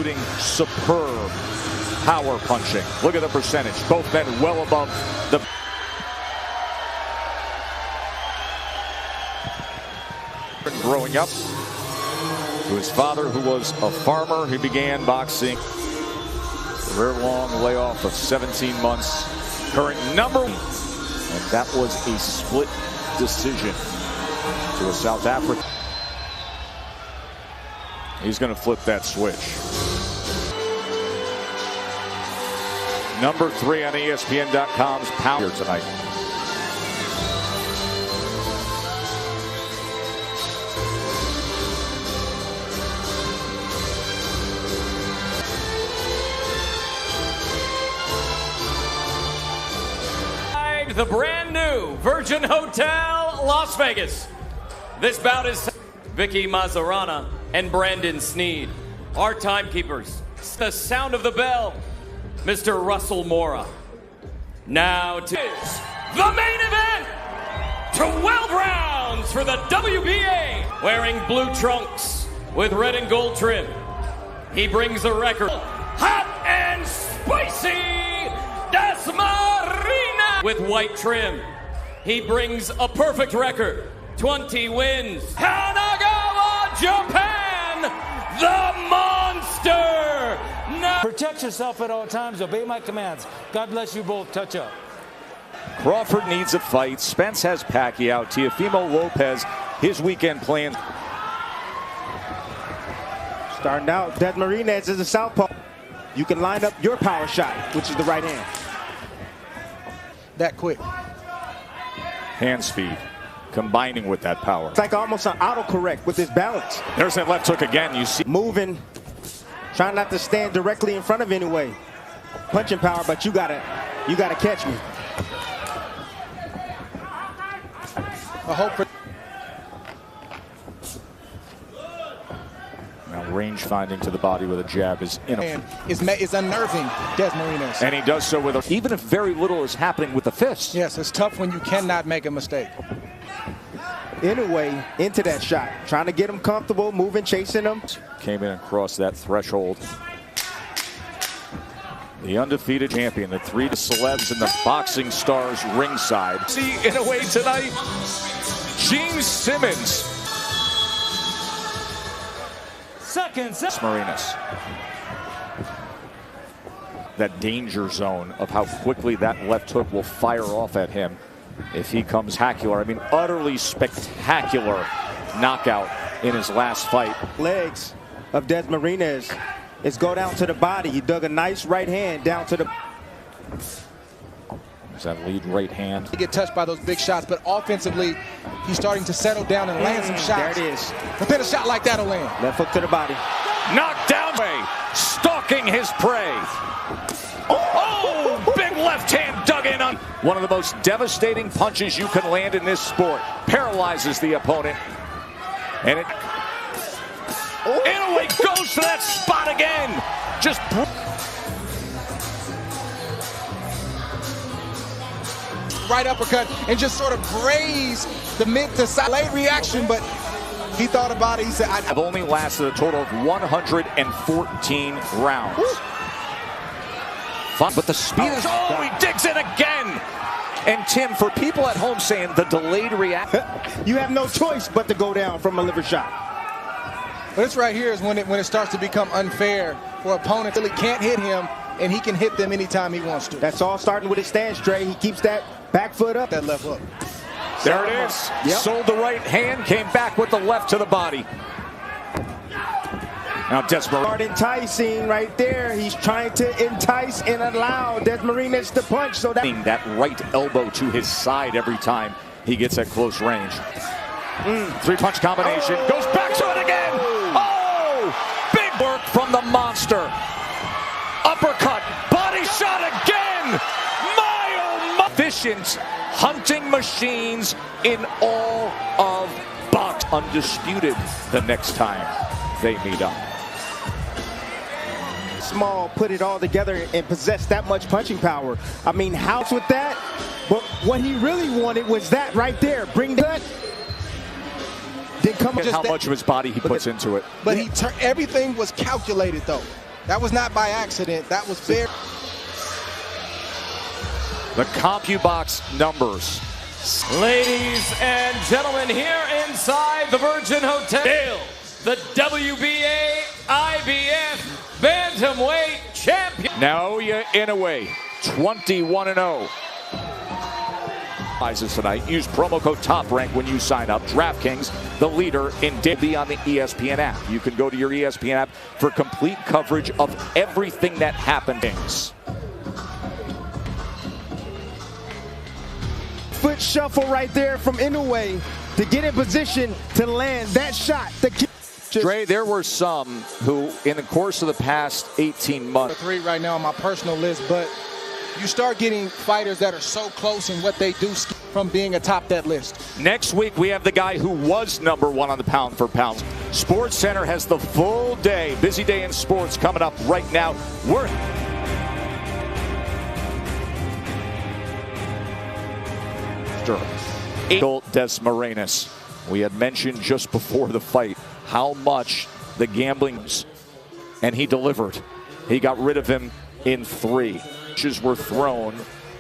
including superb power punching. Look at the percentage. Both men well above the... Growing up, to his father, who was a farmer, he began boxing. A very long layoff of 17 months. Current number, and that was a split decision to a South African. He's going to flip that switch. Number 3 on ESPN.com's Power tonight. The brand new Virgin Hotel, Las Vegas. This bout is Vicky Mazzarana and Brandon Sneed. Our timekeepers, the sound of the bell, Mr. Russell Mora. Now to the main event, 12 rounds for the WBA. Wearing blue trunks with red and gold trim, he brings the record. Hot and spicy, Da스 Marina. With white trim, he brings a perfect record, 20 wins. Kanagawa, Japan, the monster. Now protect yourself at all times. Obey my commands. God bless you both. Touch up. Crawford needs a fight. Spence has Pacquiao. Teofimo Lopez, his weekend plan. Starting out, Da스 Marina is a southpaw. You can line up your power shot, which is the right hand. That quick. Hand speed combining with that power. It's like almost an autocorrect with his balance. There's that left hook again. You see moving, trying not to stand directly in front of anyway. Punching power, but you gotta catch me. I hope for now range finding to the body with a jab is in. It's unnerving, Da스 Marina. And he does so with even if very little is happening with the fist. Yes, it's tough when you cannot make a mistake. Anyway, into that shot, trying to get him comfortable, moving, chasing him. Came in and crossed that threshold. The undefeated champion, the 3 celebs and the boxing stars ringside. See, in a way tonight, Gene Simmons. Seconds. Marinas. That danger zone of how quickly that left hook will fire off at him if he comes spectacular. I mean, utterly spectacular knockout in his last fight. Legs of Da스 Marina is go down to the body. He dug a nice right hand down to the... Is that lead right hand? He get touched by those big shots, but offensively, he's starting to settle down and land some shots. There it is. But then a shot like that will land. Left hook to the body. Knocked down, stalking his prey. Oh, big left hand dug in on. One of the most devastating punches you can land in this sport. Paralyzes the opponent. And it, Inoue goes to that spot again. Just right uppercut and just sort of grazed the mid to side. Late reaction, but he thought about it. He said, I've only lasted a total of 114 rounds. Fun, but the speed is... Oh, he digs in again! And Tim, for people at home saying the delayed reaction... You have no choice but to go down from a liver shot. But this right here is when it starts to become unfair for opponents. Really can't hit him, and he can hit them anytime he wants to. That's all starting with his stance, Trey. He keeps that back foot up. That left hook. There it is. Yep. Sold the right hand, came back with the left to the body. Now Da스 Marina. Enticing right there. He's trying to entice and allow Da스 Marina to punch. So that right elbow to his side every time he gets at close range. 3-punch combination. Oh. Goes back to it again. Oh! Big work from the monster. Uppercut. Body shot again. Efficient hunting machines in all of box. Undisputed the next time they meet up. Small put it all together and possess that much punching power. I mean, house with that, but what he really wanted was that right there. Bring that. Then come how much of his body he puts into it. But everything was calculated though. That was not by accident. That was very. The CompuBox numbers. Ladies and gentlemen, here inside the Virgin Hotel, the WBA IBF Bantamweight Champion. Naoya Inoue, 21-0. Prizes tonight. Use promo code TOPRANK when you sign up. DraftKings, the leader in be on the ESPN app. You can go to your ESPN app for complete coverage of everything that happened. Foot shuffle right there from Inoue to get in position to land that shot. Dre, there were some who, in the course of the past 18 months. 3 right now on my personal list, but you start getting fighters that are so close in what they do from being atop that list. Next week, we have the guy who was #1 on the pound for pound. Sports Center has the full day, busy day in sports coming up right now. We're Desmarinas. We had mentioned just before the fight how much the gambling was, and he delivered. He got rid of him in 3. Punches were thrown,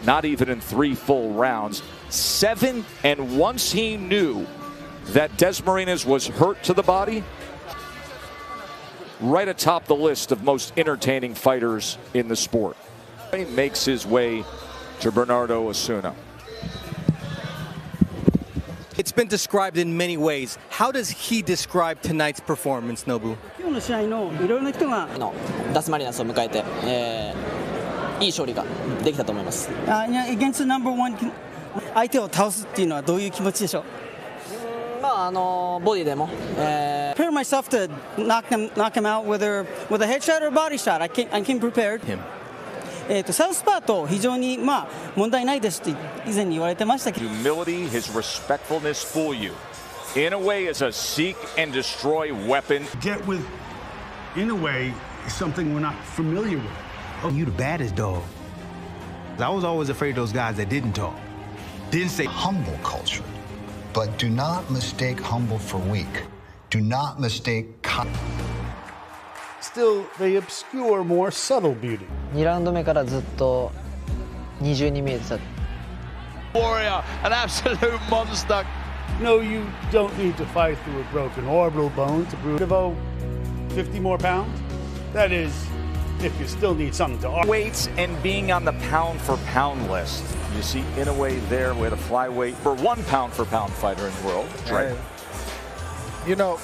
not even in 3 full rounds. 7, and once he knew that Desmarinas was hurt to the body, right atop the list of most entertaining fighters in the sport. He makes his way to Bernardo Osuna. It's been described in many ways. How does he describe tonight's performance, Nobu? 今日の試合のいろいろな人がダスマリナスを迎えて、いい勝利ができたと思います。against the number one 相手を倒すっていうのはどういう気持ちでしょう？まあボディでも、prepare myself to knock him out with a headshot or a body shot. I came prepared. サウスパーと非常に問題ないですって以前に言われてましたけど。Humility, his respectfulness fool you. Inoue is a seek and destroy weapon. Get with Inoue is something we're not familiar with. Oh, you the baddest dog. I was always afraid of those guys that didn't talk. Didn't say humble culture. But do not mistake humble for weak. Do not mistake Still, they obscure more subtle beauty. 2ラウンド目からずっと二重に見えてた。Warrior, an absolute monster. No, you don't need to fight through a broken orbital bone to prove 50 more pounds. That is, if you still need something to argue. Weights and being on the pound for pound list. You see Inoue there with a flyweight for 1 pound for pound fighter in the world. Right. You know,